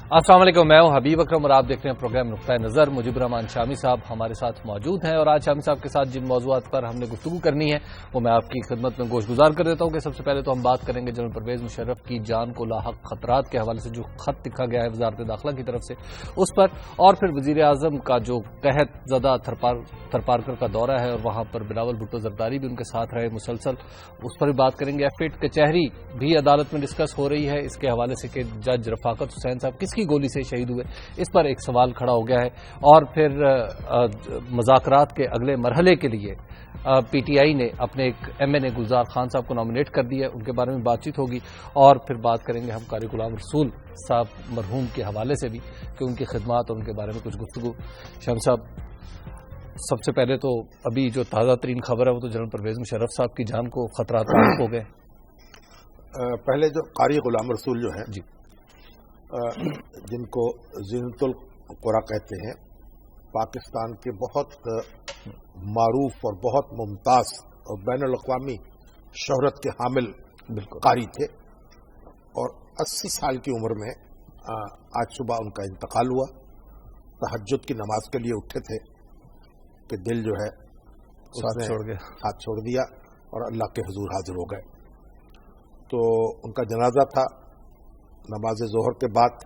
السلام علیکم، میں ہوں حبیب اکرم اور آپ دیکھ رہے ہیں پروگرام نقطہ نظر۔ مجیب الرحمان شامی صاحب ہمارے ساتھ موجود ہیں اور آج شامی صاحب کے ساتھ جن موضوعات پر ہم نے گفتگو کرنی ہے وہ میں آپ کی خدمت میں گوش گزار کر دیتا ہوں کہ سب سے پہلے تو ہم بات کریں گے جنرل پرویز مشرف کی جان کو لاحق خطرات کے حوالے سے جو خط لکھا گیا ہے وزارت داخلہ کی طرف سے اس پر، اور پھر وزیر اعظم کا جو قحط زدہ تھرپارکر کا دورہ ہے اور وہاں پر بلاول بھٹو زرداری بھی ان کے ساتھ رہے مسلسل، اس پر بھی بات کریں گے۔ ایف8 کچہری بھی عدالت میں ڈسکس ہو رہی ہے اس کے حوالے سے کہ جج رفاقت حسین صاحب کس کی گولی سے شہید ہوئے، اس پر ایک سوال کھڑا ہو گیا ہے۔ اور پھر مذاکرات کے اگلے مرحلے کے لیے پی ٹی آئی نے اپنے ایک ایم این اے گلزار خان صاحب کو نامنیٹ کر دیا ہے، ان کے بارے میں بات چیت ہوگی۔ اور پھر بات کریں گے ہم قاری غلام رسول صاحب مرحوم کے حوالے سے بھی کہ ان کی خدمات اور ان کے بارے میں کچھ گفتگو۔ شام صاحب، سب سے پہلے تو ابھی جو تازہ ترین خبر ہے وہ تو جنرل پرویز مشرف صاحب کی جان کو خطرات لاحق ہو گئے۔ پہلے جو قاری غلام رسول جو ہے جی، جن کو زینت القرا کہتے ہیں، پاکستان کے بہت معروف اور بہت ممتاز اور بین الاقوامی شہرت کے حامل قاری تھے، اور 80 سال کی عمر میں آج صبح ان کا انتقال ہوا۔ تہجد کی نماز کے لیے اٹھے تھے کہ دل جو ہے ہاتھ چھوڑ دیا اور اللہ کے حضور حاضر ہو گئے۔ تو ان کا جنازہ تھا، نماز ظہر کے بعد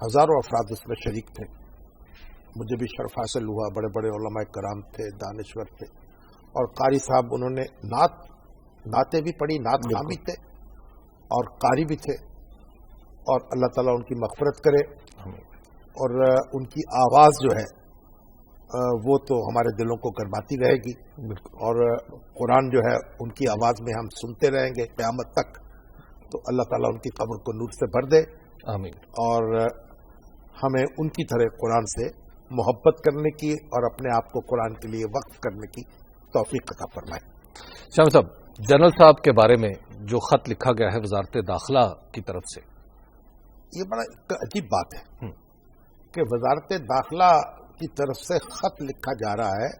ہزاروں افراد اس میں شریک تھے۔ مجھے بھی شرف حاصل ہوا، بڑے بڑے علماء کرام تھے، دانشور تھے، اور قاری صاحب انہوں نے نعتیں بھی پڑھی، نعت خواں بھی تھے اور قاری بھی تھے، اور اللہ تعالیٰ ان کی مغفرت کرے۔ اور ان کی آواز جو ہے وہ تو ہمارے دلوں کو گرماتی رہے گی، اور قرآن جو ہے ان کی آواز میں ہم سنتے رہیں گے قیامت تک۔ تو اللہ تعالیٰ ان کی قبر کو نور سے بھر دے، آمین، اور ہمیں ان کی طرح قرآن سے محبت کرنے کی اور اپنے آپ کو قرآن کے لیے وقف کرنے کی توفیق عطا فرمائے۔ شام صاحب، جنرل صاحب کے بارے میں جو خط لکھا گیا ہے وزارت داخلہ کی طرف سے، یہ بڑا ایک عجیب بات ہے کہ وزارت داخلہ کی طرف سے خط لکھا جا رہا ہے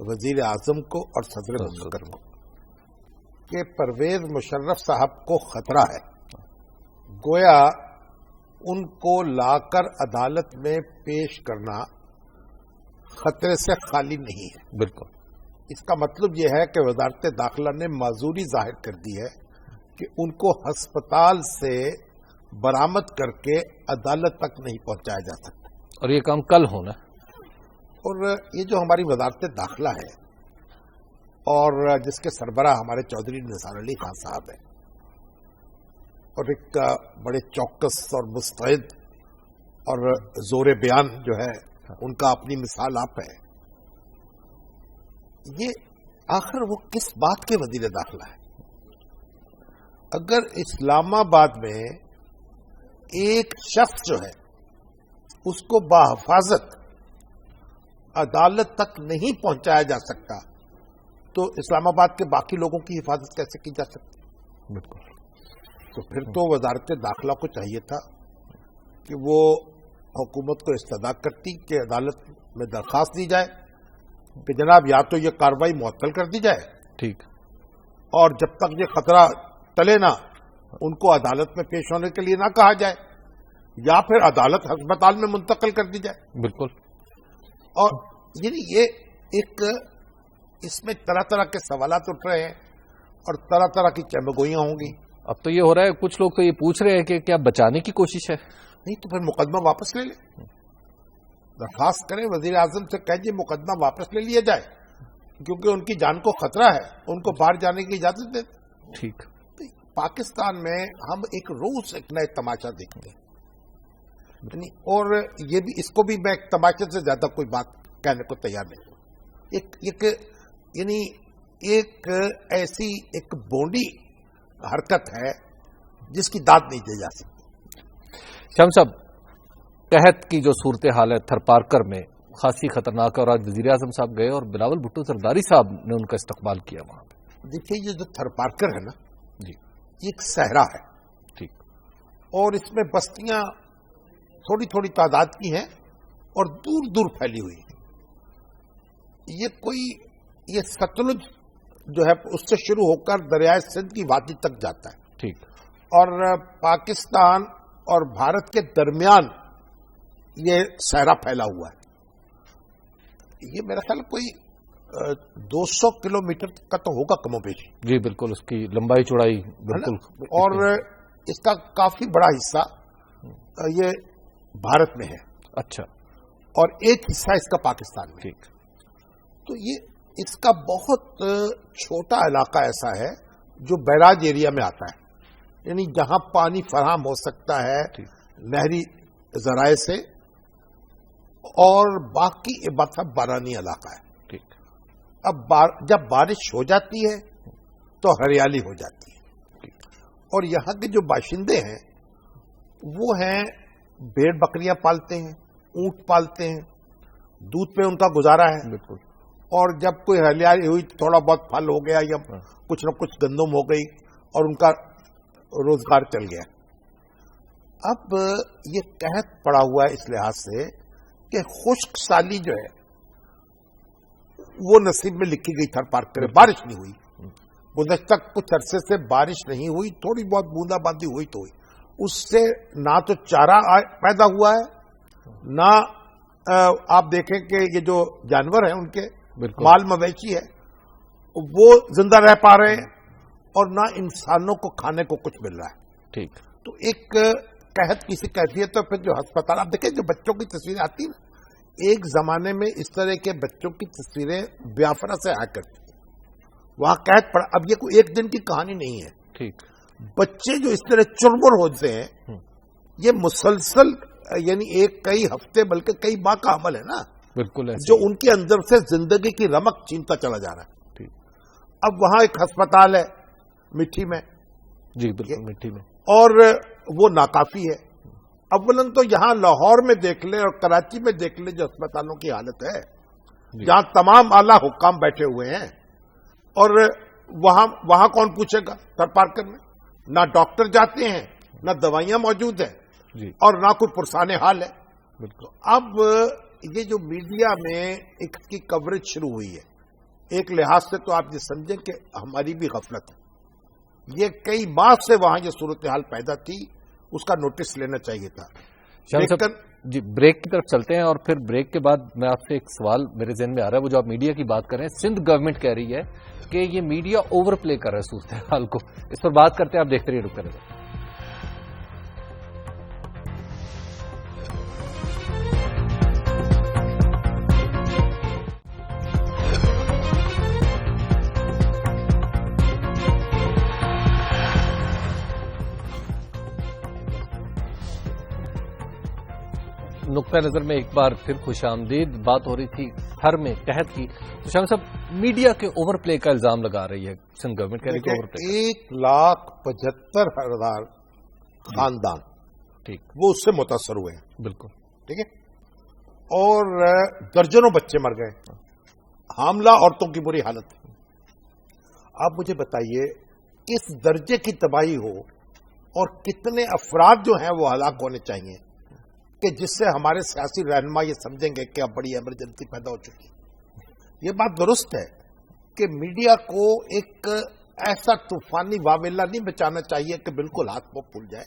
وزیر اعظم کو اور صدر مملکت کو کہ پرویز مشرف صاحب کو خطرہ ہے، گویا ان کو لا کر عدالت میں پیش کرنا خطرے سے خالی نہیں ہے۔ بالکل، اس کا مطلب یہ ہے کہ وزارت داخلہ نے معذوری ظاہر کر دی ہے کہ ان کو ہسپتال سے برآمد کر کے عدالت تک نہیں پہنچایا جا سکتا، اور یہ کام کل ہونا۔ اور یہ جو ہماری وزارت داخلہ ہے اور جس کے سربراہ ہمارے چودھری نثار علی خان صاحب ہیں، اور ایک بڑے چوکس اور مستعد اور زور بیان جو ہے ان کا اپنی مثال آپ ہے، یہ آخر وہ کس بات کے وزیر داخلہ ہے؟ اگر اسلام آباد میں ایک شخص جو ہے اس کو بحفاظت عدالت تک نہیں پہنچایا جا سکتا تو اسلام آباد کے باقی لوگوں کی حفاظت کیسے کی جا سکتی؟ بالکل، تو پھر تو وزارت داخلہ کو چاہیے تھا کہ وہ حکومت کو استدعا کرتی کہ عدالت میں درخواست دی جائے کہ جناب یا تو یہ کارروائی معطل کر دی جائے، ٹھیک، اور جب تک یہ خطرہ ٹلے نہ ان کو عدالت میں پیش ہونے کے لیے نہ کہا جائے، یا پھر عدالت ہسپتال میں منتقل کر دی جائے۔ بالکل، اور یعنی یہ ایک اس میں طرح طرح کے سوالات اٹھ رہے ہیں اور طرح طرح کی چمگوئیاں ہوں گی۔ اب تو یہ ہو رہا ہے، کچھ لوگ تو یہ پوچھ رہے ہیں کہ کیا بچانے کی کوشش ہے؟ نہیں تو پھر مقدمہ واپس لے لیں، درخواست کریں وزیر اعظم سے، کہیے مقدمہ واپس لے لیا جائے، کیونکہ ان کی جان کو خطرہ ہے، ان کو باہر جانے کی اجازت دیں۔ ٹھیک، پاکستان میں ہم ایک روز ایک نئے تماشا دیکھتے ہیں، اور یہ بھی اس کو بھی میں ایک تماشے سے زیادہ کوئی بات کہنے کو تیار نہیں ہوں۔ یعنی ایک ایسی ایک بونڈی حرکت ہے جس کی داد نہیں دی جا سکتی۔ شام صاحب، قحط کی جو صورتحال ہے تھرپارکر میں خاصی خطرناک ہے، اور آج وزیر اعظم صاحب گئے اور بلاول بھٹو زرداری صاحب نے ان کا استقبال کیا وہاں پہ۔ دیکھیے، یہ جو تھرپارکر ہے نا جی، یہ ایک صحرا ہے، ٹھیک، اور اس میں بستیاں تھوڑی تھوڑی تعداد کی ہیں اور دور دور پھیلی ہوئی ہیں۔ یہ ستلج جو ہے اس سے شروع ہو کر دریائے سندھ کی وادی تک جاتا ہے، ٹھیک، اور پاکستان اور بھارت کے درمیان یہ صحرا پھیلا ہوا ہے. یہ میرا خیال کوئی 200 کلومیٹر کا تو ہوگا کم و بیش. جی بالکل، اس کی لمبائی چوڑائی بالکل. اور اس کا کافی بڑا حصہ یہ بھارت میں ہے. اچھا. اور ایک حصہ اس کا پاکستان میں. ٹھیک. تو یہ اس کا بہت چھوٹا علاقہ ایسا ہے جو بیراج ایریا میں آتا ہے، یعنی جہاں پانی فراہم ہو سکتا ہے نہری ذرائع سے، اور باقی مطلب بارانی علاقہ ہے. ٹھیک. اب جب بارش ہو جاتی ہے تو ہریالی ہو جاتی ہے. اور یہاں کے جو باشندے ہیں وہ ہیں بھیڑ بکریاں پالتے ہیں، اونٹ پالتے ہیں، دودھ پہ ان کا گزارا ہے. بالکل. اور جب کوئی ہریالی ہوئی، تھوڑا بہت پھل ہو گیا یا کچھ نہ کچھ گندم ہو گئی، اور ان کا روزگار چل گیا. اب یہ قحط پڑا ہوا ہے اس لحاظ سے کہ خشک سالی جو ہے وہ نصیب میں لکھی گئی تھر پار کرے. بارش نہیں ہوئی، گزشتہ کچھ عرصے سے بارش نہیں ہوئی، تھوڑی بہت بوندا باندی ہوئی تو ہوئی. اس سے نہ تو چارہ پیدا ہوا ہے، نہ آپ دیکھیں کہ یہ جو جانور ہیں ان کے مال مویشی ہے وہ زندہ رہ پا رہے ہیں، اور نہ انسانوں کو کھانے کو کچھ مل رہا ہے. ٹھیک. تو ایک قحط کی سی کیفیت ہے. پھر جو ہسپتال آپ دیکھیں جو بچوں کی تصویریں آتی ہیں، ایک زمانے میں اس طرح کے بچوں کی تصویریں بیافرا سے آیا کرتی ہیں. وہاں قحط پڑا. اب یہ کوئی ایک دن کی کہانی نہیں ہے. ٹھیک. بچے جو اس طرح چرمر ہوتے ہیں، یہ مسلسل یعنی ایک کئی ہفتے بلکہ کئی ماہ کا عمل ہے نا. بالکل. جو ان کے اندر سے زندگی کی رمق چھینتا چلا جا رہا ہے. اب وہاں ایک ہسپتال ہے مٹھی میں. جی بالکل مٹھی میں. اور وہ ناکافی ہے. اولن تو یہاں لاہور میں دیکھ لیں اور کراچی میں دیکھ لیں جو اسپتالوں کی حالت ہے، جہاں تمام اعلیٰ حکام بیٹھے ہوئے ہیں، اور وہاں کون پوچھے گا سر پار کرنے؟ نہ ڈاکٹر جاتے ہیں، نہ دوائیاں موجود ہیں، اور نہ کوئی پرسان حال ہے. اب یہ جو میڈیا میں اس کی کوریج شروع ہوئی ہے، ایک لحاظ سے تو آپ یہ سمجھیں کہ ہماری بھی غفلت ہے. یہ کئی ماہ سے وہاں یہ صورتحال پیدا تھی، اس کا نوٹس لینا چاہیے تھا. جی بریک کی طرف چلتے ہیں، اور پھر بریک کے بعد میں آپ سے ایک سوال میرے ذہن میں آ رہا ہے. وہ جو آپ میڈیا کی بات کر رہے ہیں، سندھ گورنمنٹ کہہ رہی ہے کہ یہ میڈیا اوور پلے کر رہا ہے صورتحال کو. اس پر بات کرتے ہیں، آپ دیکھتے رہیے رک کر. نقطہ نظر میں ایک بار پھر خوش آمدید. بات ہو رہی تھی تھر میں قحط کی. تو شاہ صاحب، میڈیا کے اوور پلے کا الزام لگا رہی ہے سندھ گورنمنٹ. 1,75,000 خاندان ٹھیک وہ اس سے متاثر ہوئے ہیں. بالکل ٹھیک ہے. اور درجنوں بچے مر گئے، حاملہ عورتوں کی بری حالت. آپ مجھے بتائیے کس درجے کی تباہی ہو اور کتنے افراد جو ہیں وہ ہلاک ہونے چاہیے کہ جس سے ہمارے سیاسی رہنما یہ سمجھیں گے کہ اب بڑی ایمرجنسی پیدا ہو چکی ہے. یہ بات درست ہے کہ میڈیا کو ایک ایسا طوفانی واویلا نہیں بچانا چاہیے کہ بالکل ہاتھ پاؤں پھول جائے.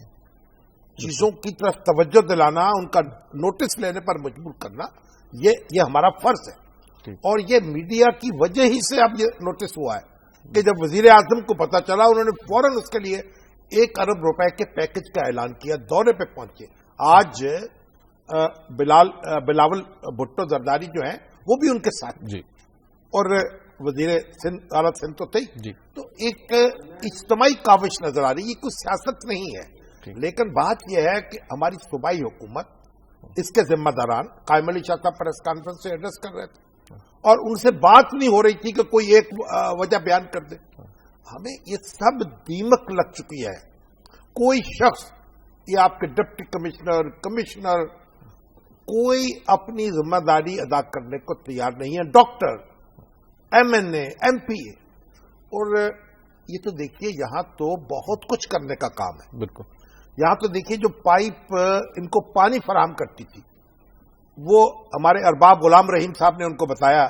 چیزوں کی طرف توجہ دلانا، ان کا نوٹس لینے پر مجبور کرنا، یہ ہمارا فرض ہے. اور یہ میڈیا کی وجہ ہی سے اب یہ نوٹس ہوا ہے کہ جب وزیر اعظم کو پتا چلا، انہوں نے فوراً اس کے لیے 1 ارب روپے کے پیکج کا اعلان کیا. دورے پہ پہنچے. آج بلاول بھٹو زرداری جو ہیں وہ بھی ان کے ساتھ جی، اور وزیر سندھ اعلیٰ سندھ تو تھے جی. تو ایک اجتماعی کاوش نظر آ رہی. یہ کوئی سیاست نہیں ہے، لیکن بات یہ ہے کہ ہماری صوبائی حکومت، اس کے ذمہ داران قائم علی شاہ صاحب پریس کانفرنس سے ایڈریس کر رہے تھے، اور ان سے بات نہیں ہو رہی تھی کہ کوئی ایک وجہ بیان کر دے. ہمیں یہ سب دیمک لگ چکی ہے. کوئی شخص، یہ آپ کے ڈپٹی کمشنر کوئی اپنی ذمہ داری ادا کرنے کو تیار نہیں ہے. ڈاکٹر، ایم این اے، ایم پی اے، اور یہ تو دیکھیے یہاں تو بہت کچھ کرنے کا کام ہے. بالکل. یہاں تو دیکھیے جو پائپ ان کو پانی فراہم کرتی تھی، وہ ہمارے ارباب غلام رحیم صاحب نے ان کو بتایا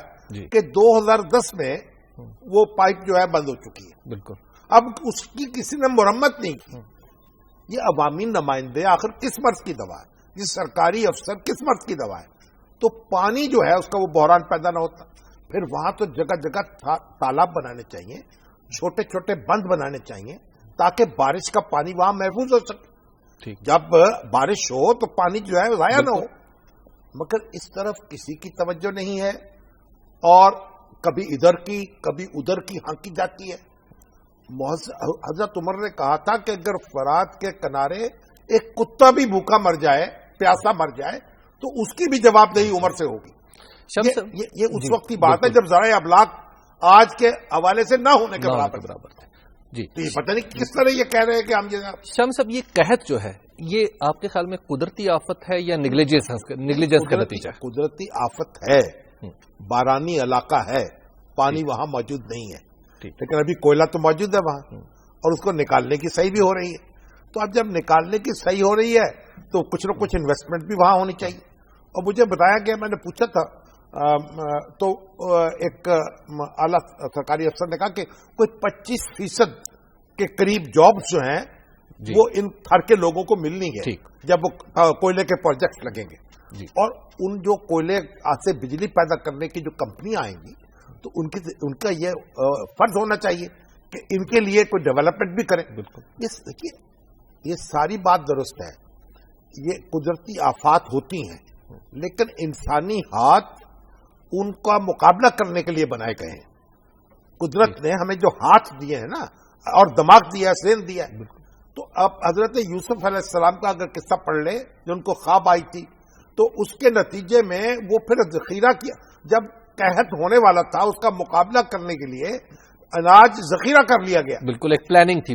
کہ 2010 میں وہ پائپ جو ہے بند ہو چکی ہے. بالکل. اب اس کی کسی نے مرمت نہیں کی. یہ عوامی نمائندے آخر کس مرض کی دوا ہے؟ یہ سرکاری افسر کس مرض کی دوا ہے؟ تو پانی جو ہے اس کا وہ بحران پیدا نہ ہوتا. پھر وہاں تو جگہ جگہ تالاب بنانے چاہیے, چھوٹے چھوٹے بند بنانے چاہیے تاکہ بارش کا پانی وہاں محفوظ ہو سکے. جب بارش ہو تو پانی جو ہے ضائع نہ ہو, مگر اس طرف کسی کی توجہ نہیں ہے, اور کبھی ادھر کی کبھی ادھر کی ہانکی جاتی ہے. حضرت عمر نے کہا تھا کہ اگر فرات کے کنارے ایک کتا بھی بھوکا مر جائے, پیاسا مر جائے, تو اس کی بھی جواب دہی عمر سے ہوگی. یہ اس وقت کی بات ہے جب ذرائع ابلاغ آج کے حوالے سے نہ ہونے کے برابر تھے. جی تو یہ پتہ نہیں کس طرح یہ کہہ رہے ہیں کہ ہم شمس صاحب, یہ قحط جو ہے یہ آپ کے خیال میں قدرتی آفت ہے یا نیگلیجنس کا نتیجہ ہے؟ قدرتی آفت ہے, بارانی علاقہ ہے, پانی وہاں موجود نہیں ہے, لیکن ابھی کوئلہ تو موجود ہے وہاں, اور اس کو نکالنے کی صحیح بھی ہو رہی ہے. تو اب جب نکالنے کی صحیح ہو رہی ہے تو کچھ نہ کچھ انویسٹمنٹ بھی وہاں ہونی چاہیے. اور مجھے بتایا گیا, میں نے پوچھا تھا تو ایک اعلیٰ سرکاری افسر نے کہا کہ کوئی 25% کے قریب جابز جو ہیں وہ ان تھر کے لوگوں کو ملنی ہے جب وہ کوئلے کے پروجیکٹ لگیں گے. اور ان جو کوئلے سے بجلی پیدا کرنے کی جو کمپنیاں آئیں گی تو ان کا یہ فرض ہونا چاہیے کہ ان کے لیے کوئی ڈیولپمنٹ بھی کریں. دیکھیے یہ ساری بات درست ہے, یہ قدرتی آفات ہوتی ہیں, لیکن انسانی ہاتھ ان کا مقابلہ کرنے کے لیے بنائے گئے ہیں. قدرت نے ہمیں جو ہاتھ دیے ہیں نا, اور دماغ دیا, ذہن دیا ہے. تو اب حضرت یوسف علیہ السلام کا اگر قصہ پڑھ لے, جو ان کو خواب آئی تھی, تو اس کے نتیجے میں وہ پھر ذخیرہ کیا. جب قحط ہونے والا تھا اس کا مقابلہ کرنے کے لیے اناج ذخیرہ کر لیا گیا. بالکل ایک پلاننگ تھی.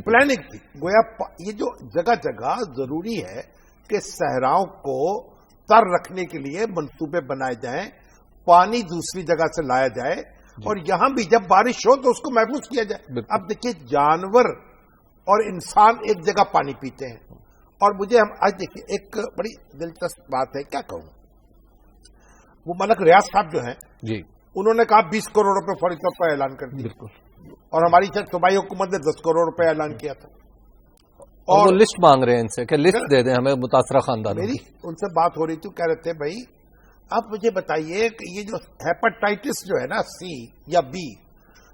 گویا یہ جو جگہ جگہ ضروری ہے کہ صحراؤں کو تر رکھنے کے لیے منصوبے بنائے جائیں, پانی دوسری جگہ سے لایا جائے, اور یہاں بھی جب بارش ہو تو اس کو محفوظ کیا جائے. اب دیکھیے جانور اور انسان ایک جگہ پانی پیتے ہیں, اور مجھے ہم آج دیکھیے ایک بڑی دلچسپ بات ہے, کیا کہوں, وہ ملک ریاض صاحب جو ہیں جی, انہوں نے کہا 20 کروڑ روپے فوری طور پر اعلان کر دیا. بالکل. اور ہماری صوبائی حکومت نے 10 کروڑ روپے اعلان کیا تھا, اور وہ لسٹ مانگ رہے ہیں ان سے کہ لسٹ دے دیں ہمیں متاثرہ خاندانوں کی. ان سے بات ہو رہی تھی, کہہ رہے تھے بھائی آپ مجھے بتائیے کہ یہ جو ہیپاٹائٹس جو ہے نا, سی یا بی,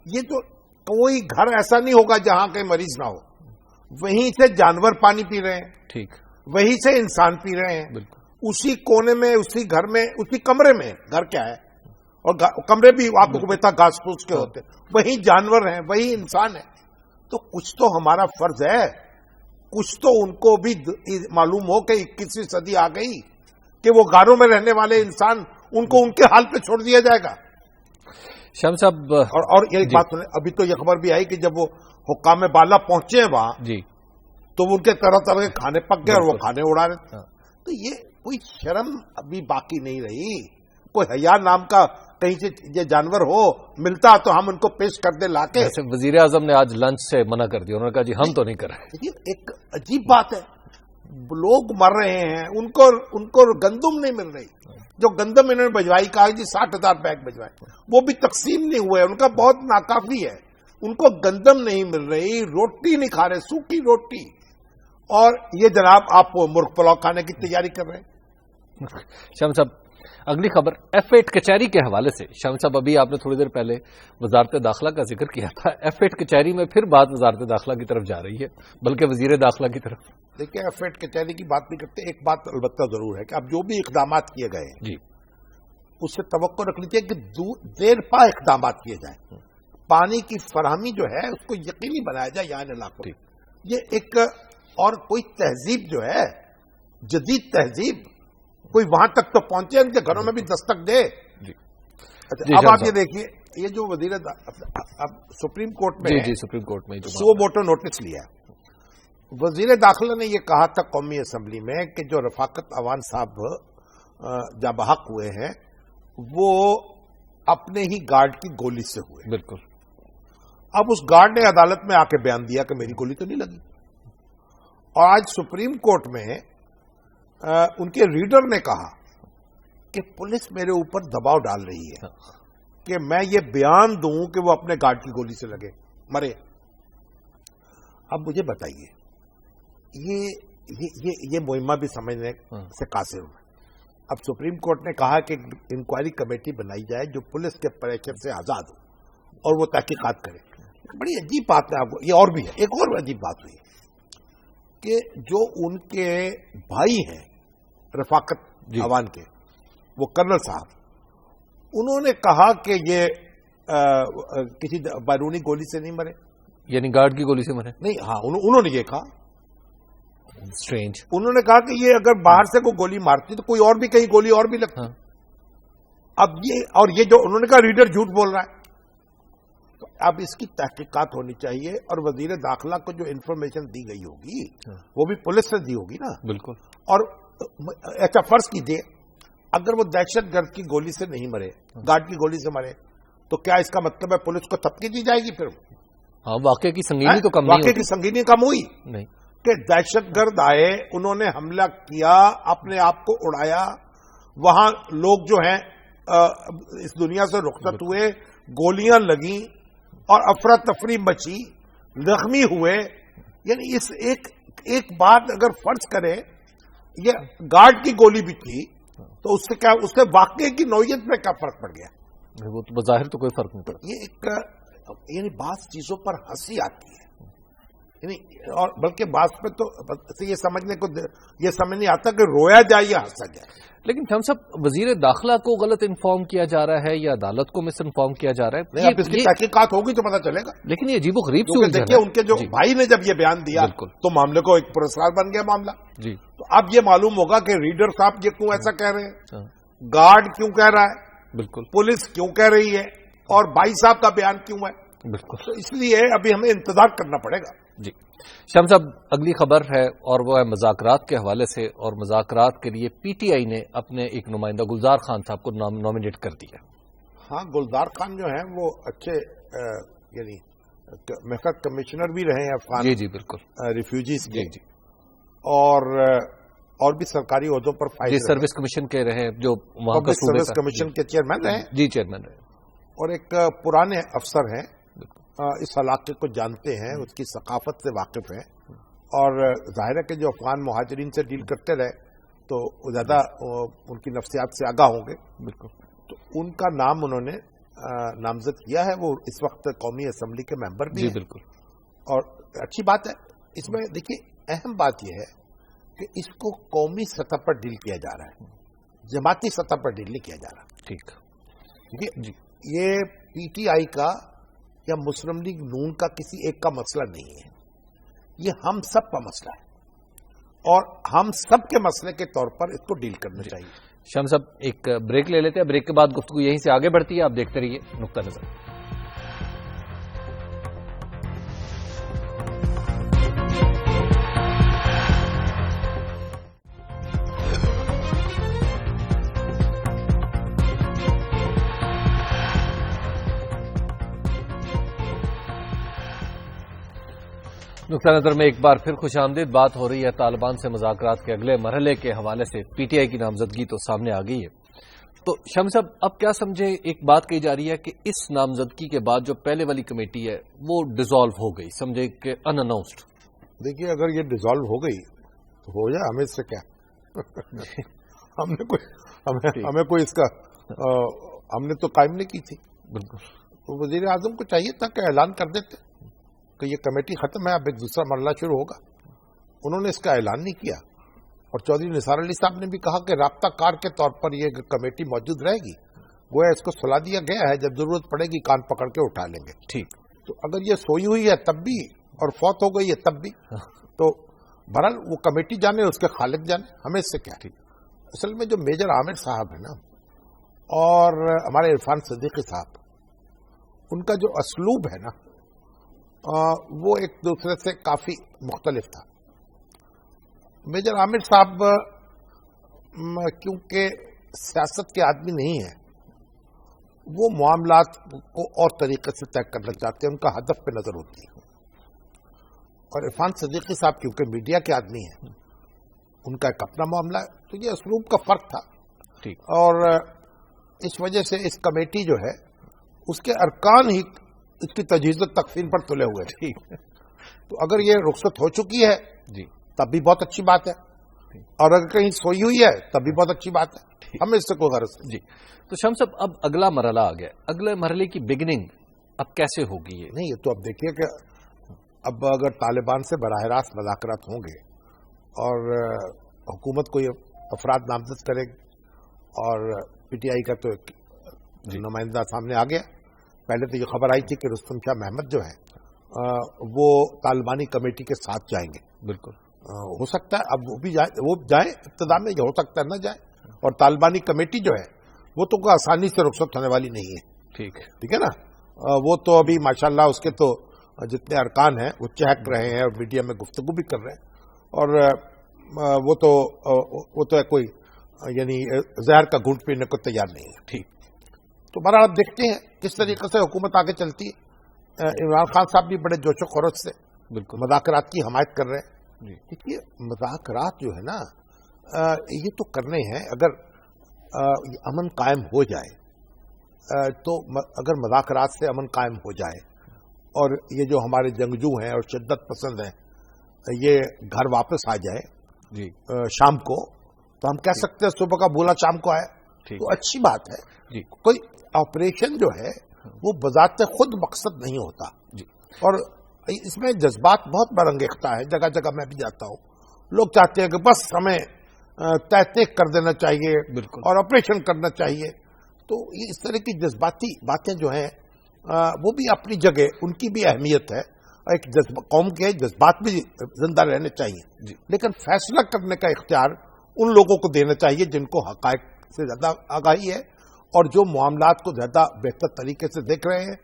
یہ تو کوئی گھر ایسا نہیں ہوگا جہاں کہیں مریض نہ ہو. وہیں سے جانور پانی پی رہے ہیں, ٹھیک, وہیں سے انسان پی رہے ہیں. بالکل. اسی کونے میں, اسی گھر میں, اسی کمرے میں, گھر کیا ہے اور کمرے بھی آپ کو پتا گھاس پھوس کے ہوتے, وہی جانور ہیں, وہی انسان ہے. تو کچھ تو ہمارا فرض ہے, کچھ تو ان کو بھی معلوم ہو کہ 21ویں صدی آ گئی کہ وہ غاروں میں رہنے والے انسان ان کو ان کے حال پہ چھوڑ دیا جائے گا. شمس صاحب اور ایک بات سنیں, ابھی تو یہ خبر بھی آئی کہ جب وہ حکام بالا پہنچے ہیں وہاں جی, تو ان کے طرح طرح کے کھانے پک گئے اور وہ کھانے اڑا رہے تھے. تو یہ کوئی شرم ابھی باقی نہیں رہی, کوئی حیا نام کا کہیں سے یہ جانور ہو ملتا تو ہم ان کو پیش کر دیں لا کے. وزیر اعظم نے آج لنچ سے منع کر دیا, انہوں نے کہا جی ہم تو نہیں کر رہے. ایک عجیب بات ہے, لوگ مر رہے ہیں, ان کو گندم نہیں مل رہی. جو گندم انہوں نے بھجوائی, کہا جی 60,000 بیگ بھجوائے, وہ بھی تقسیم نہیں ہوئے, ان کا بہت ناکافی ہے. ان کو گندم نہیں مل رہی, روٹی نہیں کھا رہے, سوکھی روٹی, اور یہ جناب آپ مرغ پلاؤ کھانے کی تیاری کر رہے ہیں. شمس صاحب اگلی خبر F8 کچہری کے حوالے سے. شمس صاحب ابھی آپ نے تھوڑی دیر پہلے وزارت داخلہ کا ذکر کیا تھا, F8 کچہری میں پھر بات وزارت داخلہ کی طرف جا رہی ہے, بلکہ وزیر داخلہ کی طرف. دیکھیں F8 کچہری کی بات نہیں کرتے, ایک بات البتہ ضرور ہے کہ اب جو بھی اقدامات کیے گئے ہیں جی, اس سے توقع رکھ لیجیے کہ دیر پا اقدامات کیے جائیں. پانی کی فراہمی جو ہے اس کو یقینی بنایا جائے یہاں علاقوں. یہ ایک اور کوئی تہذیب جو ہے, جدید تہذیب, کوئی وہاں تک تو پہنچے, ان کے گھروں میں بھی دستک دے. اب آپ یہ دیکھیے, یہ جو وزیر اب سپریم کورٹ میں سپریم کورٹ میں سو موٹو نوٹس لیا. وزیر داخلہ نے یہ کہا تھا قومی اسمبلی میں کہ جو رفاقت عوان صاحب جاں بحق ہوئے ہیں وہ اپنے ہی گارڈ کی گولی سے ہوئے. بالکل. اب اس گارڈ نے عدالت میں آ کے بیان دیا کہ میری گولی تو نہیں لگی, اور آج سپریم کورٹ میں ان کے ریڈر نے کہا کہ پولیس میرے اوپر دباؤ ڈال رہی ہے کہ میں یہ بیان دوں کہ وہ اپنے گارڈ کی گولی سے مرے. اب مجھے بتائیے, یہ یہ مہمہ بھی سمجھنے سے قاصر ہوں. اب سپریم کورٹ نے کہا کہ انکوائری کمیٹی بنائی جائے جو پولیس کے پریشر سے آزاد ہو اور وہ تحقیقات کرے. بڑی عجیب بات ہے. آپ کو یہ اور بھی ہے, ایک اور عجیب بات ہوئی کہ جو ان کے بھائی ہیں رفاقت عوان کے, وہ کرنل صاحب, انہوں نے کہا کہ یہ کسی بیرونی گولی سے نہیں مرے, یعنی گارڈ کی گولی سے مرے نہیں. ہاں, انہوں نے یہ کہا. اسٹرینج. انہوں نے کہا کہ یہ اگر باہر سے کوئی گولی مارتی تو کوئی اور بھی کہیں گولی اور بھی لگتی. اب یہ جو انہوں نے کہا ریڈر جھوٹ بول رہا ہے, تو اب اس کی تحقیقات ہونی چاہیے. اور وزیر داخلہ کو جو انفارمیشن دی گئی ہوگی وہ بھی پولیس سے دی ہوگی نا. بالکل. اور ایسا فرض کیجیے اگر وہ دہشت گرد کی گولی سے نہیں مرے, گارڈ کی گولی سے مرے, تو کیا اس کا مطلب ہے پولیس کو تھپکی دی جائے گی؟ پھر ہاں, واقعے کی سنگینی تو کم نہیں, واقعے کی سنگینی کم ہوئی نہیں کہ دہشت گرد آئے, انہوں نے حملہ کیا, اپنے آپ کو اڑایا, وہاں لوگ جو ہیں اس دنیا سے رخصت ہوئے, گولیاں لگیں اور افراتفری مچی, زخمی ہوئے. یعنی اس ایک بات اگر فرض کرے یہ گارڈ کی گولی بھی تھی تو اس سے کیا, اس سے واقعے کی نوعیت میں کیا فرق پڑ گیا؟ وہ تو بظاہر تو کوئی فرق نہیں پڑتا. یہ ایک یعنی بعض چیزوں پر ہنسی آتی ہے, یعنی اور بلکہ بعض پہ تو یہ سمجھ نہیں آتا کہ رویا جائے یا ہنسا جائے. لیکن ہم سب وزیر داخلہ کو غلط انفارم کیا جا رہا ہے یا عدالت کو مس انفارم کیا جا رہا ہے؟ نہیں, اب اس کی تحقیقات ہوگی تو پتہ چلے گا. لیکن یہ عجیب و غریب سی دیکھیے ان کے جو بھائی نے جب یہ بیان دیا تو معاملے کو ایک پرسرار بن گیا معاملہ. جی, تو اب یہ معلوم ہوگا کہ ریڈر صاحب یہ کیوں ایسا کہہ رہے ہیں, گارڈ کیوں کہہ رہا ہے, بالکل, پولیس کیوں کہہ رہی ہے, اور بھائی صاحب کا بیان کیوں ہے. بالکل. تو اس لیے ابھی ہمیں انتظار کرنا پڑے گا. جی شام صاحب, اگلی خبر ہے اور وہ ہے مذاکرات کے حوالے سے, اور مذاکرات کے لیے پی ٹی آئی نے اپنے ایک نمائندہ گلزار خان صاحب کو نامینیٹ کر دیا. ہاں, گلزار خان جو ہیں وہ اچھے یعنی محقق کمشنر بھی رہے ہیں افغان. جی جی بالکل, ریفیوجیز کے. جی اور بھی سرکاری عہدوں پر فائز, سروس کمیشن کے رہے, جو وہاں کا سروس کمیشن کے چیئرمین رہے. جی, چیئرمین رہے, اور ایک پرانے افسر ہیں, اس علاقے کو جانتے ہیں, اس کی ثقافت سے واقف ہیں, اور ظاہر ہے کہ جو افغان مہاجرین سے ڈیل کرتے رہے تو زیادہ ان کی نفسیات سے آگاہ ہوں گے. بالکل. تو ان کا نام انہوں نے نامزد کیا ہے. وہ اس وقت قومی اسمبلی کے ممبر بھی ہیں. بالکل. اور اچھی بات ہے. اس میں دیکھیے اہم بات یہ ہے کہ اس کو قومی سطح پر ڈیل کیا جا رہا ہے, جماعتی سطح پر ڈیل نہیں کیا جا رہا. ٹھیک. یہ پی ٹی آئی کا یا مسلم لیگ نون کا کسی ایک کا مسئلہ نہیں ہے, یہ ہم سب کا مسئلہ ہے, اور ہم سب کے مسئلے کے طور پر اس کو ڈیل کرنا چاہیے. شام صاحب ایک بریک لے لیتے ہیں, بریک کے بعد گفتگو یہیں سے آگے بڑھتی ہے. آپ دیکھتے رہیے نقطہ نظر. نقطہ نظر میں ایک بار پھر خوش آمدید. بات ہو رہی ہے طالبان سے مذاکرات کے اگلے مرحلے کے حوالے سے. پی ٹی آئی کی نامزدگی تو سامنے آ گئی ہے, تو شام صاحب اب کیا سمجھے, ایک بات کہی جا رہی ہے کہ اس نامزدگی کے بعد جو پہلے والی کمیٹی ہے وہ ڈیزالو ہو گئی, سمجھے کہ ان اناؤنسڈ. دیکھیے اگر یہ ڈیزالو ہو گئی تو ہو جائے, ہمیں اس سے کیا ہمیں کوئی اس کا ہم نے تو قائم نہیں کی تھی. بالکل. تو وزیر اعظم کو چاہیے تھا کہ اعلان کر دیتے کہ یہ کمیٹی ختم ہے, اب ایک دوسرا مرحلہ شروع ہوگا. انہوں نے اس کا اعلان نہیں کیا, اور چودھری نثار علی صاحب نے بھی کہا کہ رابطہ کار کے طور پر یہ کمیٹی موجود رہے گی. گویا اس کو سلا دیا گیا ہے, جب ضرورت پڑے گی کان پکڑ کے اٹھا لیں گے. ٹھیک. تو اگر یہ سوئی ہوئی ہے تب بھی اور فوت ہو گئی ہے تب بھی, تو بہرحال وہ کمیٹی جانے, اس کے خالق جانے, ہمیں اس سے کیا. ٹھیک. اصل میں جو میجر عامر صاحب ہے نا اور ہمارے عرفان صدیقی صاحب, ان کا جو اسلوب ہے نا وہ ایک دوسرے سے کافی مختلف تھا. میجر عامر صاحب کیونکہ سیاست کے آدمی نہیں ہیں, وہ معاملات کو اور طریقے سے طے کرنا چاہتے ہیں, ان کا ہدف پہ نظر ہوتی ہے. اور عرفان صدیقی صاحب کیونکہ میڈیا کے آدمی ہیں, ان کا ایک اپنا معاملہ ہے, تو یہ اسلوب کا فرق تھا. ٹھیک. اور اس وجہ سے اس کمیٹی جو ہے اس کے ارکان ہی اس کی تجہیز و تقسیم پر تلے ہوئے. ٹھیک. تو اگر یہ رخصت ہو چکی ہے جی تب بھی بہت اچھی بات ہے، اور اگر کہیں سوئی ہوئی ہے تب بھی بہت اچھی بات ہے، ہمیں اس سے کوئی غرض نہیں۔ جی تو شام صاحب اب اگلا مرحلہ آ گیا، اگلے مرحلے کی بگننگ اب کیسے ہوگی؟ یہ نہیں، یہ تو اب دیکھیے کہ اب اگر طالبان سے براہ راست مذاکرات ہوں گے اور حکومت کوئی افراد نامزد کرے گی، اور پی ٹی آئی کا تو ایک نمائندہ سامنے آ گیا۔ پہلے تو یہ خبر آئی تھی کہ رستم شاہ محمد جو ہے وہ طالبانی کمیٹی کے ساتھ جائیں گے۔ بالکل ہو سکتا ہے اب وہ جائیں ابتدا میں، ہو سکتا ہے نہ جائیں، اور طالبانی کمیٹی جو ہے وہ تو کوئی آسانی سے رخصت ہونے والی نہیں ہے۔ ٹھیک ہے نا، وہ تو ابھی ماشاءاللہ اس کے تو جتنے ارکان ہیں وہ چہک رہے ہیں اور میڈیا میں گفتگو بھی کر رہے ہیں، اور وہ تو کوئی یعنی زہر کا گھونٹ پینے کو تیار نہیں ہے۔ ٹھیک، تو بہرحال اب دیکھتے ہیں کس طریقے سے حکومت آگے چلتی ہے۔ عمران خان صاحب بھی بڑے جوش و خروش سے بالکل مذاکرات کی حمایت کر رہے ہیں۔ دیکھیے مذاکرات جو ہے نا یہ تو کرنے ہیں، اگر امن قائم ہو جائے تو اگر مذاکرات سے امن قائم ہو جائے اور یہ جو ہمارے جنگجو ہیں اور شدت پسند ہیں یہ گھر واپس آ جائے شام کو، تو ہم کہہ سکتے ہیں صبح کا بھولا شام کو آیا، تو اچھی بات ہے۔ کوئی آپریشن جو ہے وہ بذات خود مقصد نہیں ہوتا، اور اس میں جذبات بہت برانگیختہ ہے۔ جگہ جگہ میں بھی جاتا ہوں، لوگ چاہتے ہیں کہ بس ہمیں تحقیق کر دینا چاہیے اور آپریشن کرنا چاہیے، تو یہ اس طرح کی جذباتی باتیں جو ہیں وہ بھی اپنی جگہ ان کی بھی اہمیت ہے، ایک قوم کے جذبات بھی زندہ رہنے چاہیے، لیکن فیصلہ کرنے کا اختیار ان لوگوں کو دینا چاہیے جن کو حقائق سے زیادہ آگاہی ہے اور جو معاملات کو زیادہ بہتر طریقے سے دیکھ رہے ہیں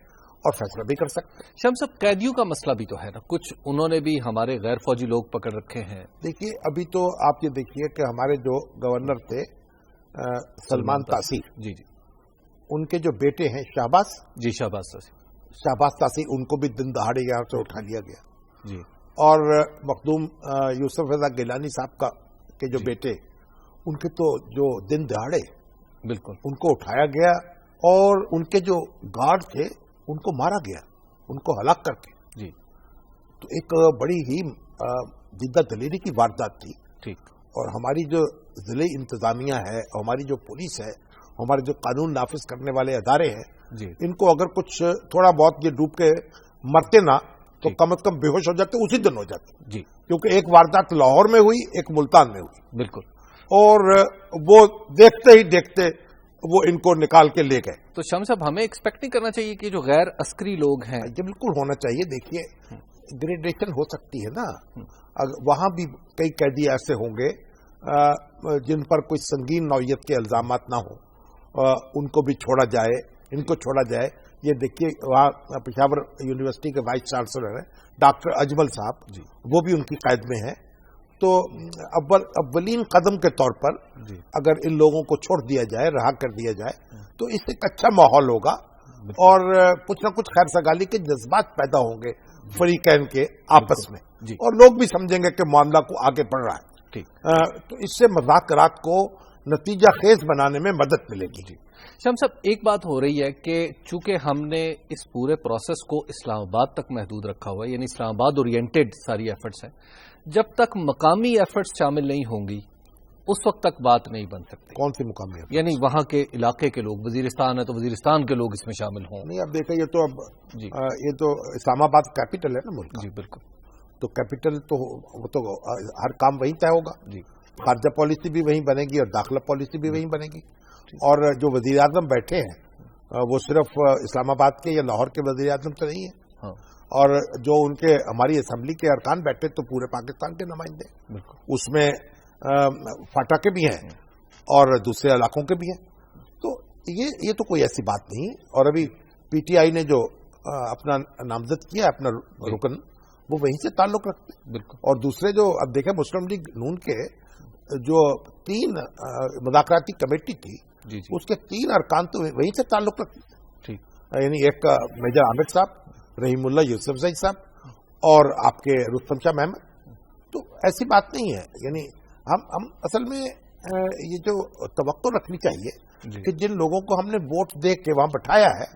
اور فیصلہ بھی کر سکتے ہیں۔ شام صاحب قیدیوں کا مسئلہ بھی تو ہے نا، کچھ انہوں نے بھی ہمارے غیر فوجی لوگ پکڑ رکھے ہیں۔ دیکھیے ابھی تو آپ یہ دیکھیے کہ ہمارے جو گورنر تھے سلمان تاثیر، جی ان کے جو بیٹے ہیں شہباز تاثیر، ان کو بھی دن دہاڑے یہاں سے اٹھا لیا گیا، جی، اور مخدوم یوسف رضا گیلانی صاحب کے جو بیٹے، ان کے تو جو دن دہاڑے بالکل ان کو اٹھایا گیا، اور ان کے جو گارڈ تھے ان کو مارا گیا، ان کو ہلاک کر کے۔ جی، تو ایک بڑی ہی جدہ دلیری کی واردات تھی۔ ٹھیک، اور ہماری جو ضلعی انتظامیہ ہے، ہماری جو پولیس ہے، ہمارے جو قانون نافذ کرنے والے ادارے ہیں، ان کو اگر کچھ تھوڑا بہت یہ ڈوب کے مرتے نہ تو کم از کم بے ہوش ہو جاتے، اسی دن ہو جاتے، کیونکہ ایک واردات لاہور میں ہوئی، ایک ملتان میں ہوئی، بالکل، اور وہ دیکھتے ہی دیکھتے وہ ان کو نکال کے لے گئے۔ تو شام صاحب ہمیں ایکسپیکٹ نہیں کرنا چاہیے کہ جو غیر عسکری لوگ ہیں، یہ بالکل ہونا چاہیے۔ دیکھیے گریڈیشن ہو سکتی ہے نا، وہاں بھی کئی قیدی ایسے ہوں گے جن پر کوئی سنگین نوعیت کے الزامات نہ ہوں، ان کو بھی چھوڑا جائے، ان کو چھوڑا جائے۔ یہ دیکھیے وہاں پشاور یونیورسٹی کے وائس چانسلر ہیں ڈاکٹر اجمل صاحب، وہ بھی ان کی قید میں ہیں۔ تو اولین قدم کے طور پر اگر ان لوگوں کو چھوڑ دیا جائے، رہا کر دیا جائے، تو اس سے ایک اچھا ماحول ہوگا اور کچھ نہ کچھ خیر سگالی کے جذبات پیدا ہوں گے فریقین کے آپس میں، اور لوگ بھی سمجھیں گے کہ معاملہ کو آگے بڑھ رہا ہے، تو اس سے مذاکرات کو نتیجہ خیز بنانے میں مدد ملے گی۔ شام صاحب ایک بات ہو رہی ہے کہ چونکہ ہم نے اس پورے پروسیس کو اسلام آباد تک محدود رکھا ہوا ہے، یعنی اسلام آباد اورینٹڈ ساری ایفرٹس ہیں، جب تک مقامی ایفرٹس شامل نہیں ہوں گی اس وقت تک بات نہیں بن سکتی۔ کون سی مقامی ایفرٹس؟ یعنی وہاں کے علاقے کے لوگ، وزیرستان ہے تو وزیرستان کے لوگ اس میں شامل ہوں۔ نہیں، اب دیکھیں یہ تو اسلام آباد کیپٹل ہے نا ملک کا۔ جی بالکل، تو کیپٹل تو وہ تو ہر کام وہیں طے ہوگا، خارجہ پالیسی بھی وہیں بنے گی اور داخلہ پالیسی بھی وہیں بنے گی، اور جو وزیر اعظم بیٹھے ہیں وہ صرف اسلام آباد کے یا لاہور کے وزیر اعظم تو نہیں ہیں، اور جو ان کے ہماری اسمبلی کے ارکان بیٹھے تو پورے پاکستان کے نمائندے، اس میں فاٹا کے بھی ہیں اور دوسرے علاقوں کے بھی ہیں۔ تو یہ تو کوئی ایسی بات نہیں، اور ابھی پی ٹی آئی نے جو اپنا نامزد کیا اپنا رکن، وہ وہیں سے تعلق رکھتے ہیں، اور دوسرے جو اب دیکھیں مسلم لیگ نون کے جو 3 مذاکراتی کمیٹی تھی، اس کے 3 ارکان تو وہیں سے تعلق رکھتے ہیں، یعنی ایک میجر عامر صاحب، رحیم اللہ یوسف زئی صاحب اور آپ کے رستم شاہ محمد۔ تو ایسی بات نہیں ہے، یعنی ہم اصل میں یہ جو توقع رکھنی چاہیے کہ جن لوگوں کو ہم نے ووٹ دے کے وہاں بٹھایا ہے،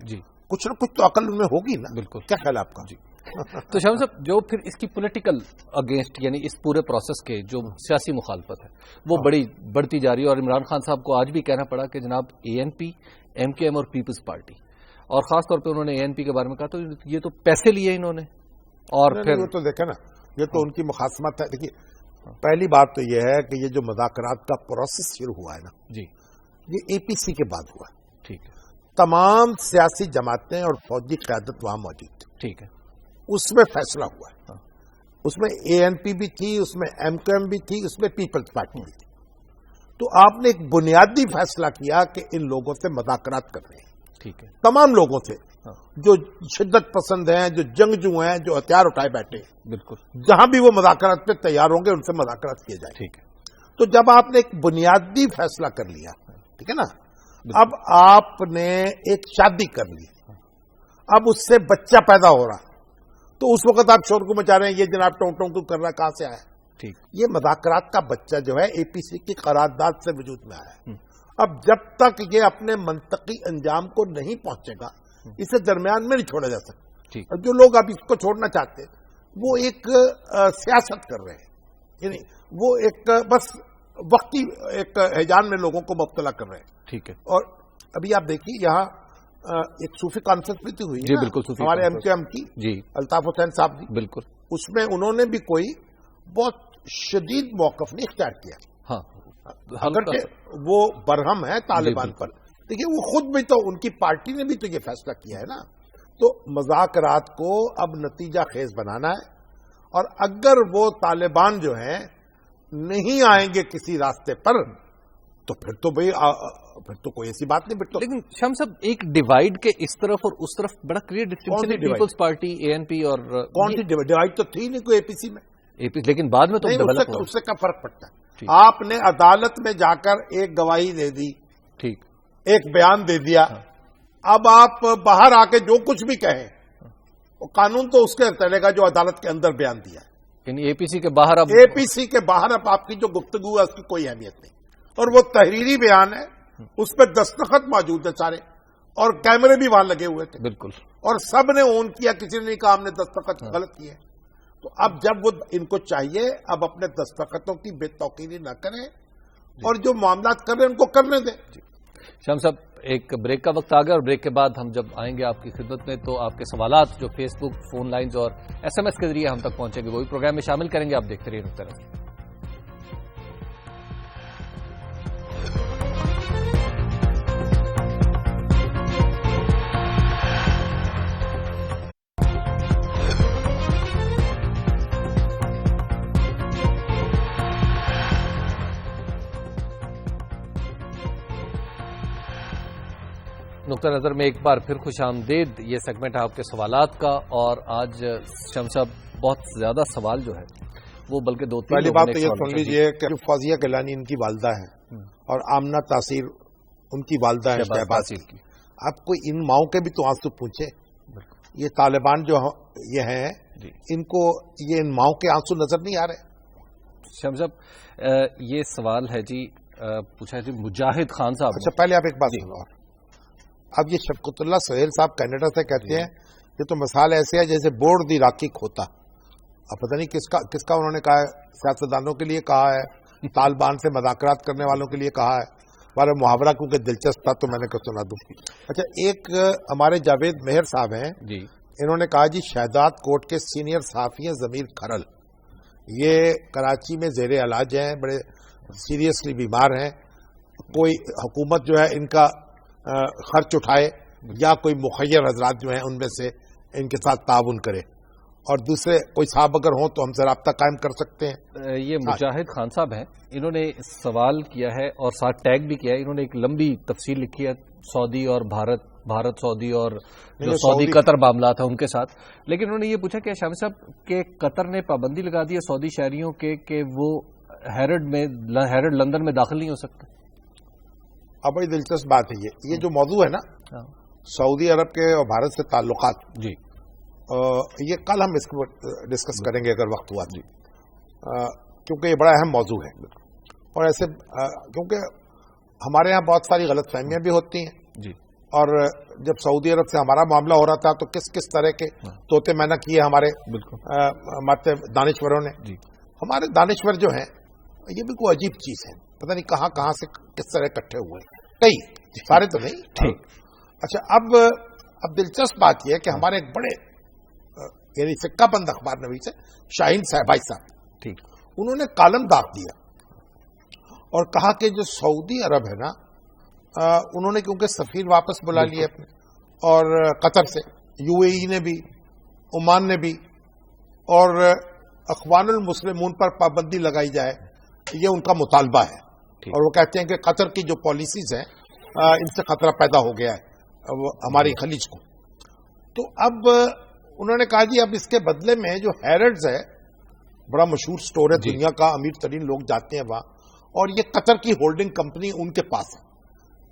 کچھ نہ کچھ تو عقل ان میں ہوگی نا۔ کیا خیال ہے آپ کا؟ تو شاہد صاحب جو پھر اس کی پولیٹیکل اگینسٹ یعنی اس پورے پروسیس کے جو سیاسی مخالفت ہے وہ بڑھتی جا رہی ہے، اور عمران خان صاحب کو آج بھی کہنا پڑا کہ جناب ANP MKM اور پیپلز پارٹی، اور خاص طور پہ انہوں نے ANP کے بارے میں کہا تو یہ تو پیسے لیے انہوں نے، اور پھر تو دیکھیں نا یہ تو ان کی مخاصمت ہے. دیکھیے پہلی بات تو یہ ہے کہ یہ جو مذاکرات کا پروسیس شروع ہوا ہے نا جی، یہ APC کے بعد ہوا. ٹھیک ہے. تمام سیاسی جماعتیں اور فوجی قیادت وہاں موجود تھی. ٹھیک ہے. اس میں فیصلہ ہوا ہے. اس میں ANP بھی تھی، اس میں MKM بھی تھی، اس میں پیپلز پارٹی بھی تھی. تو آپ نے ایک بنیادی فیصلہ کیا کہ ان لوگوں سے مذاکرات کر رہے ہیں. ٹھیک ہے. تمام لوگوں سے جو شدت پسند ہیں، جو جنگجو ہیں، جو ہتھیار اٹھائے بیٹھے ہیں، بالکل جہاں بھی وہ مذاکرات پہ تیار ہوں گے ان سے مذاکرات کیے جائیں. ٹھیک ہے. تو جب آپ نے ایک بنیادی فیصلہ کر لیا، ٹھیک ہے نا، اب آپ نے ایک شادی کر لی، اب اس سے بچہ پیدا ہو رہا، تو اس وقت آپ شور کو مچا رہے ہیں یہ جناب ٹونگ ٹونگ کو کر رہا ہے، کہاں سے آیا؟ ٹھیک. یہ مذاکرات کا بچہ جو ہے APC کی قرارداد سے وجود میں آیا ہے. اب جب تک یہ اپنے منطقی انجام کو نہیں پہنچے گا اسے درمیان میں نہیں چھوڑا جا سکتا. اور جو لوگ اب اس کو چھوڑنا چاہتے ہیں وہ ایک سیاست کر رہے ہیں، یعنی وہ ایک بس وقتی ایک ہیجان میں لوگوں کو مبتلا کر رہے ہیں. ٹھیک ہے. اور ابھی آپ دیکھیے یہاں ایک صوفی کانفرنس بھی تو ہوئی ہے بالکل ہمارے MKM کی جی الطاف حسین صاحب کی. بالکل. اس میں انہوں نے بھی کوئی بہت شدید موقف نہیں اختیار کیا. ہاں اگرچہ وہ برہم ہے طالبان پر، دیکھیے وہ خود بھی تو ان کی پارٹی نے بھی تو یہ فیصلہ کیا ہے نا. تو مذاکرات کو اب نتیجہ خیز بنانا ہے، اور اگر وہ طالبان جو ہیں نہیں آئیں گے کسی راستے پر تو پھر تو بھائی پھر تو کوئی ایسی بات نہیں. پھر تو لیکن شام صاحب ایک ڈیوائڈ کے اس طرف اور اس طرف بڑا کلیئر ڈسٹنکشن ہے، پیپلز پارٹی ANP اور کون سی ڈیوائڈ تو تھی نہیں کوئی APC میں، لیکن بعد میں تو اس سے کیا فرق پڑتا ہے؟ آپ نے عدالت میں جا کر ایک گواہی دے دی، ٹھیک، ایک بیان دے دیا. اب آپ باہر آ کے جو کچھ بھی کہیں وہ قانون تو اس کے چلے گا جو عدالت کے اندر بیان دیا ہے. یعنی APC کے باہر اب APC کے باہر اب آپ کی جو گفتگو ہے اس کی کوئی اہمیت نہیں. اور وہ تحریری بیان ہے، اس پہ دستخط موجود ہے سارے، اور کیمرے بھی وہاں لگے ہوئے تھے. بالکل. اور سب نے اون کیا، کسی نے نہیں کہا ہم نے دستخط غلط کیے. تو اب جب وہ ان کو چاہیے اب اپنے دستخطوں کی بے توقیری نہ کریں اور جو معاملات کر رہے ہیں ان کو کرنے دیں. شام صاحب ایک بریک کا وقت آ گیا، اور بریک کے بعد ہم جب آئیں گے آپ کی خدمت میں تو آپ کے سوالات جو فیس بک، فون لائنز اور SMS کے ذریعے ہم تک پہنچیں گے وہی پروگرام میں شامل کریں گے. آپ دیکھتے رہیے نقطہ نظر. نقطہ نظر میں ایک بار پھر خوش آمدید. یہ سیگمنٹ ہے آپ کے سوالات کا، اور آج شمس صاحب بہت زیادہ سوال جو ہے وہ بلکہ دو تین. پہلی بات تو یہ سن لیجیے کہ فوزیہ گیلانی ان کی والدہ ہیں اور آمنہ تاثیر ان کی والدہ ہیں شہباز کی. آپ کو ان ماؤں کے بھی تو آنسو پوچھیں. یہ طالبان جو یہ ہیں ان کو یہ ان ماؤں کے آنسو نظر نہیں آ رہے. شمس صاحب یہ سوال ہے جی پوچھا جی مجاہد خان صاحب. اچھا پہلے آپ ایک بات سنو. اب یہ شفقت اللہ سہیل صاحب کینیڈا سے کہتے ہیں یہ تو مثال ایسے ہے جیسے بورڈ دی راکی کھوتا. اب پتہ نہیں کس کا انہوں نے کہا ہے، سیاستدانوں کے لیے کہا ہے، طالبان سے مذاکرات کرنے والوں کے لیے کہا ہے. ہمارا محاورہ کیونکہ دلچسپ تھا تو میں نے کہا سنا دوں. اچھا ایک ہمارے جاوید مہر صاحب ہیں جی، انہوں نے کہا جی شہزاد کوٹ کے سینئر صحافی ہیں ضمیر کھرل، یہ کراچی میں زیر علاج ہیں، بڑے سیریسلی بیمار ہیں. کوئی حکومت جو ہے ان کا خرچ اٹھائے یا کوئی مخیر حضرات جو ہیں ان میں سے ان کے ساتھ تعاون کرے، اور دوسرے کوئی صاحب اگر ہوں تو ہم سے رابطہ قائم کر سکتے ہیں. یہ مجاہد خان صاحب ہیں، انہوں نے سوال کیا ہے اور ساتھ ٹیگ بھی کیا ہے. انہوں نے ایک لمبی تفصیل لکھی ہے سعودی اور بھارت سعودی اور جو سعودی قطر معاملات ہیں ان کے ساتھ. لیکن انہوں نے یہ پوچھا کہ شامی صاحب کہ قطر نے پابندی لگا دی ہے سعودی شہریوں کے کہ وہ ہیرڈ لندن میں داخل نہیں ہو سکتے. اب بڑی دلچسپ بات ہے یہ جو موضوع ہے نا سعودی عرب کے اور بھارت سے تعلقات جی، یہ کل ہم اس کو ڈسکس کریں گے اگر وقت ہوا جی، کیونکہ یہ بڑا اہم موضوع ہے. اور ایسے کیونکہ ہمارے ہاں بہت ساری غلط فہمیاں بھی ہوتی ہیں جی، اور جب سعودی عرب سے ہمارا معاملہ ہو رہا تھا تو کس کس طرح کے طوطے مینا کیے ہمارے ہمارے دانشوروں نے. ہمارے دانشور جو ہیں یہ بھی کوئی عجیب چیز ہے, پتہ نہیں کہاں کہاں سے کس طرح اکٹھے ہوئے ہیں, کئی سارے تو نہیں. اچھا, اب دلچسپ بات یہ ہے کہ ہمارے ایک بڑے یعنی فقہ بند اخبار نویس ہے شاہین صاحب بھائی صاحب, انہوں نے کالم داغ دیا اور کہا کہ جو سعودی عرب ہے نا, انہوں نے کیونکہ سفیر واپس بلا لیے اپنے, اور قطر سے یو اے ای نے بھی, عمان نے بھی, اور اخوان المسلمون پر پابندی لگائی جائے, یہ ان کا مطالبہ ہے. اور وہ کہتے ہیں کہ قطر کی جو پالیسیز ہیں ان سے خطرہ پیدا ہو گیا ہے ہماری خلیج کو. تو اب انہوں نے کہا جی اب اس کے بدلے میں جو ہیرڈز ہے, بڑا مشہور سٹور ہے دنیا کا, امیر ترین لوگ جاتے ہیں وہاں, اور یہ قطر کی ہولڈنگ کمپنی ان کے پاس ہے.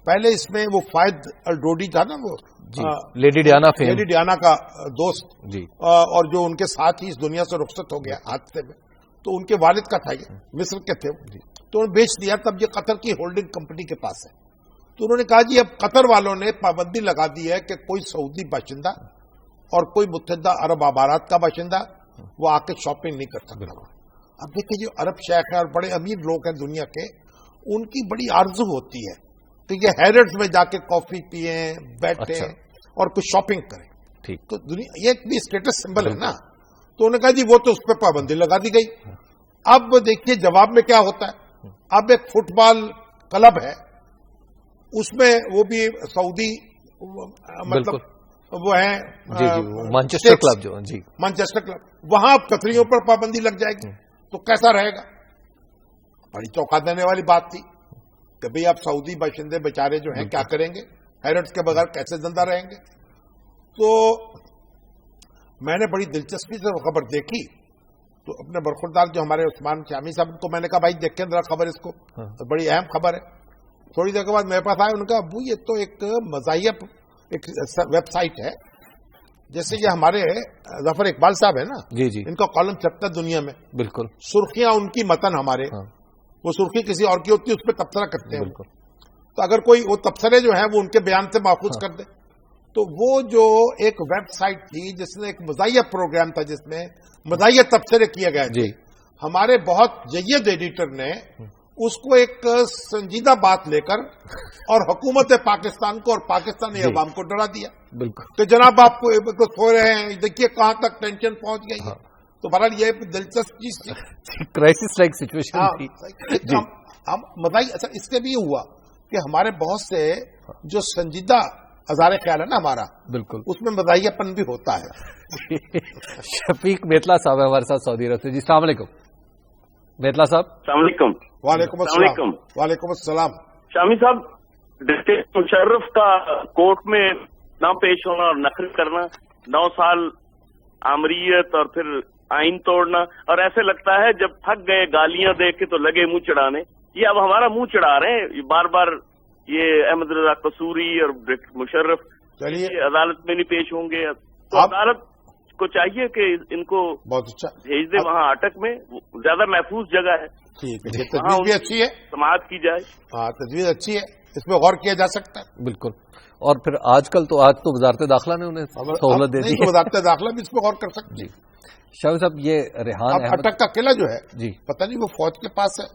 پہلے اس میں وہ فائد الڈوڈی تھا نا, وہ لیڈی ڈیانا کا دوست, اور جو ان کے ساتھ ہی اس دنیا سے رخصت ہو گیا حادثے میں, تو ان کے والد کا تھا, یہ مصر کے تھے, تو انہوں نے بیچ دیا. تب یہ قطر کی ہولڈنگ کمپنی کے پاس ہے. تو انہوں نے کہا جی اب قطر والوں نے پابندی لگا دی ہے کہ کوئی سعودی باشندہ اور کوئی متحدہ عرب امارات کا باشندہ وہ آ کے شاپنگ نہیں کر سکتا. اب دیکھیں جو عرب شیخ ہیں اور بڑے امیر لوگ ہیں دنیا کے, ان کی بڑی آرزو ہوتی ہے کہ یہ ہیرڈز میں جا کے کافی پیئیں, بیٹھیں اور کچھ شاپنگ کریں. تو دنیا یہ بھی اسٹیٹس سمبل ہے نا. تو انہوں نے کہا جی وہ تو اس پہ پابندی لگا دی گئی. اب دیکھیے جواب میں کیا ہوتا ہے. اب ایک فٹ بال کلب ہے, اس میں وہ بھی سعودی مطلب وہ ہیں مانچسٹر کلب, جو مانچسٹر کلب, وہاں اب قطریوں پر پابندی لگ جائے گی تو کیسا رہے گا. بڑی چونکا دینے والی بات تھی کہ بھئی اب سعودی باشندے بیچارے جو ہیں کیا کریں گے, ہیرڈز کے بغیر کیسے زندہ رہیں گے. تو میں نے بڑی دلچسپی سے وہ خبر دیکھی, تو اپنے برخوردار جو ہمارے عثمان شامی صاحب کو میں نے کہا بھائی دیکھیں ذرا خبر اس کو, بڑی اہم خبر ہے. تھوڑی دیر کے بعد میرے پاس آئے, ان کا ابو یہ تو ایک مزاحیہ ایک ویب سائٹ ہے, جیسے یہ ہمارے ظفر اقبال صاحب ہے نا, ان کا کالم چھپتا ہے دنیا میں, بالکل سرخیاں ان کی متن ہمارے, وہ سرخی کسی اور کی ہوتی ہے, اس پہ تبصرہ کرتے ہیں. تو اگر کوئی وہ تبصرے جو ہیں وہ ان کے بیان سے ماخوذ کر دے, تو وہ جو ایک ویب سائٹ تھی جس میں ایک مزاحیہ پروگرام تھا جس میں مزاحیہ تبصرے کیے گئے تھے, ہمارے بہت جید ایڈیٹر نے اس کو ایک سنجیدہ بات لے کر اور حکومت پاکستان کو اور پاکستانی عوام کو ڈرا دیا. بالکل کہ جناب آپ کو سو رہے ہیں, دیکھیے کہاں تک ٹینشن پہنچ گئی ہے. تو بہرحال یہ دلچسپ چیز تھی, کرائسس لائک سچویشن تھی. ہم مزاحیہ اچھا اس کے بھی ہوا کہ ہمارے بہت سے جو سنجیدہ ہزار خیال ہے نا ہمارا, بالکل اس میں مزاحیہ پن بھی ہوتا ہے. شفیق میتلا صاحب ہے ہمارے ساتھ سعودی عرب سے. جی السلام علیکم میتلا صاحب. السلام علیکم. وعلیکم السلام. وعلیکم السلام. شامی صاحب, ڈکٹیٹر مشرف کا کورٹ میں نہ پیش ہونا اور نقل کرنا, 9 سال آمریت اور پھر آئین توڑنا, اور ایسے لگتا ہے جب تھک گئے گالیاں دے کے تو لگے منہ چڑھانے. یہ اب ہمارا منہ چڑھا رہے ہیں بار بار, یہ احمد رضا قصوری اور مشرف عدالت میں نہیں پیش ہوں گے. تو عدالت کو چاہیے کہ ان کو بھیج دے وہاں اٹک میں, زیادہ محفوظ جگہ ہے. ٹھیک ہے, تجویز بھی اچھی ہے, سماعت کی جائے. ہاں تجویز اچھی ہے, اس میں غور کیا جا سکتا ہے. بالکل. اور پھر آج تو وزارت داخلہ نے انہیں سہولت دے دی, وزارت داخلہ بھی اس میں غور کر سکتی. جی شاہ صاحب, یہ ریحان اٹک کا قلعہ جو ہے جی پتہ نہیں وہ فوج کے پاس ہے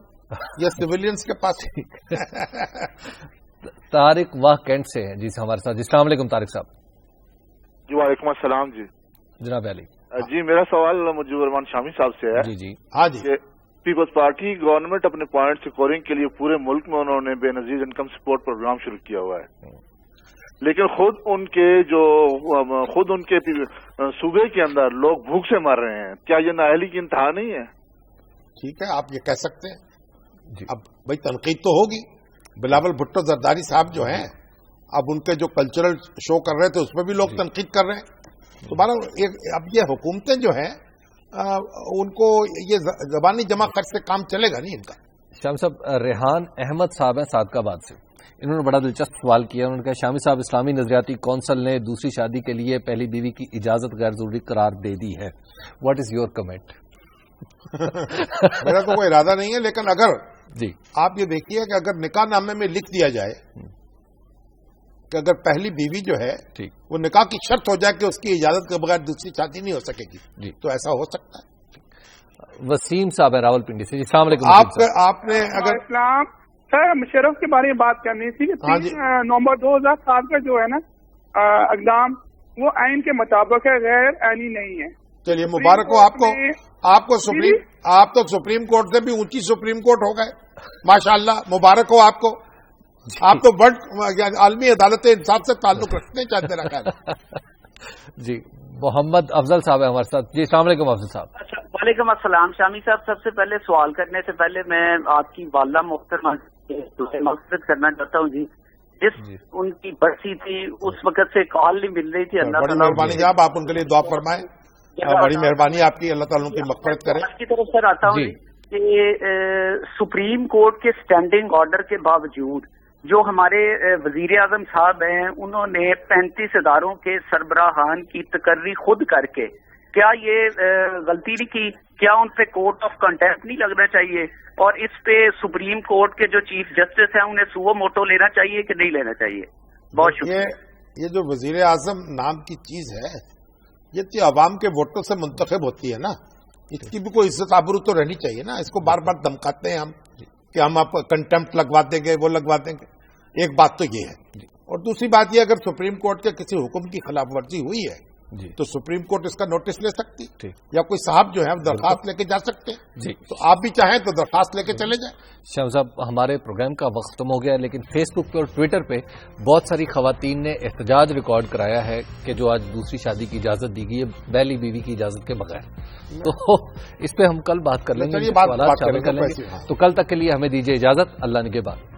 یا سویلینز کے پاس ہے. طارق واہ کینٹ سے ہیں جی ہمارے ساتھ. السلام علیکم طارق صاحب. جی وعلیکم السلام. جی جناب علی. جی میرا سوال مجیب الرحمان شامی صاحب سے ہے. جی جی ہاں جی. پیپلز پارٹی گورنمنٹ اپنے پوائنٹ سکورنگ کے لیے پورے ملک میں انہوں نے بے نظیر انکم سپورٹ پروگرام شروع کیا ہوا ہے, لیکن خود ان کے صوبے کے اندر لوگ بھوک سے مر رہے ہیں. کیا یہ نااہلی کی انتہا نہیں ہے؟ ٹھیک ہے, آپ یہ کہہ سکتے ہیں. اب بھائی تنقید تو ہوگی. بلاول بھٹو زرداری صاحب جو ہیں, اب ان کے جو کلچرل شو کر رہے تھے اس پہ بھی لوگ تنقید کر رہے ہیں. تو اب یہ حکومتیں جو ہیں ان کو یہ زبانی جمع خرچ سے کام چلے گا نہیں ان کا. شامی صاحب, ریحان احمد صاحب ہیں صادق آباد سے, انہوں نے بڑا دلچسپ سوال کیا. انہوں نے کہا شامی صاحب, اسلامی نظریاتی کونسل نے دوسری شادی کے لیے پہلی بیوی کی اجازت غیر ضروری قرار دے دی ہے. What is your comment? میرا تو کوئی ارادہ نہیں ہے, لیکن اگر جی آپ یہ دیکھیے کہ اگر نکاح نامے میں لکھ دیا جائے کہ اگر پہلی بیوی جو ہے ٹھیک وہ نکاح کی شرط ہو جائے کہ اس کی اجازت کے بغیر دوسری شادی نہیں ہو سکے گی جی تو ایسا ہو سکتا ہے. وسیم صاحب ہے راول پنڈی سے. جی السلام علیکم. آپ نے اگر اسلام سر مشرف کے بارے میں بات کرنی تھی کہ 3 نومبر 2007 کا جو ہے نا اقدام وہ آئین کے مطابق ہے, غیر آئینی نہیں ہے. چلیے مبارک ہو آپ کو آپ تو سپریم کورٹ سے بھی اونچی سپریم کورٹ ہو گئے ماشاءاللہ, مبارک ہو آپ کو. آپ تو بڑا عالمی عدالت انصاف سے تعلق رکھتے ہیں چاہتے رکھا. جی محمد افضل صاحب ہے ہمارے ساتھ. جی السلام علیکم افضل صاحب. وعلیکم السلام شامی صاحب. سب سے پہلے سوال کرنے سے پہلے میں آپ کی والدہ محترمہ مقصد کرنا چاہتا ہوں. جس ان کی برسی تھی اس وقت سے کال نہیں مل رہی تھی. اللہ بڑی مہربانی جناب, آپ ان کے لیے دعا فرمائیں. بڑی مہربانی آپ کی, اللہ تعالیٰ کی مغفرت کرے. کی طرف سر آتا ہوں کہ سپریم کورٹ کے اسٹینڈنگ آرڈر کے باوجود جو ہمارے وزیر اعظم صاحب ہیں انہوں نے 35 اداروں کے سربراہان کی تقرری خود کر کے, کیا یہ غلطی نہیں کی؟ کیا ان پہ کورٹ آف کنٹیمپٹ نہیں لگنا چاہیے؟ اور اس پہ سپریم کورٹ کے جو چیف جسٹس ہیں انہیں سو موٹو لینا چاہیے کہ نہیں لینا چاہیے؟ بہت شکریہ. یہ جو وزیر اعظم نام کی چیز ہے یہ تو عوام کے ووٹوں سے منتخب ہوتی ہے نا, اس کی بھی کوئی عزت آبرو تو رہنی چاہیے نا. اس کو بار بار دمکاتے ہیں ہم کہ ہم آپ کنٹیمپٹ لگوا دیں گے, وہ لگوا دیں گے. ایک بات تو یہ ہے, اور دوسری بات یہ اگر سپریم کورٹ کے کسی حکم کی خلاف ورزی ہوئی ہے تو سپریم کورٹ اس کا نوٹس لے سکتی, یا کوئی صاحب جو ہے درخواست لے کے جا سکتے ہیں. جی تو آپ بھی چاہیں تو درخواست لے کے چلے جائیں. شاہ صاحب ہمارے پروگرام کا وقت ختم ہو گیا, لیکن فیس بک پہ اور ٹویٹر پہ بہت ساری خواتین نے احتجاج ریکارڈ کرایا ہے کہ جو آج دوسری شادی کی اجازت دی گئی ہے پہلی بیوی کی اجازت کے بغیر. تو اس پہ ہم کل بات کر لیں گے, سوالات شامل کر لیں گے. تو کل تک کے لیے ہمیں دیجیے اجازت. اللہ نگہبان.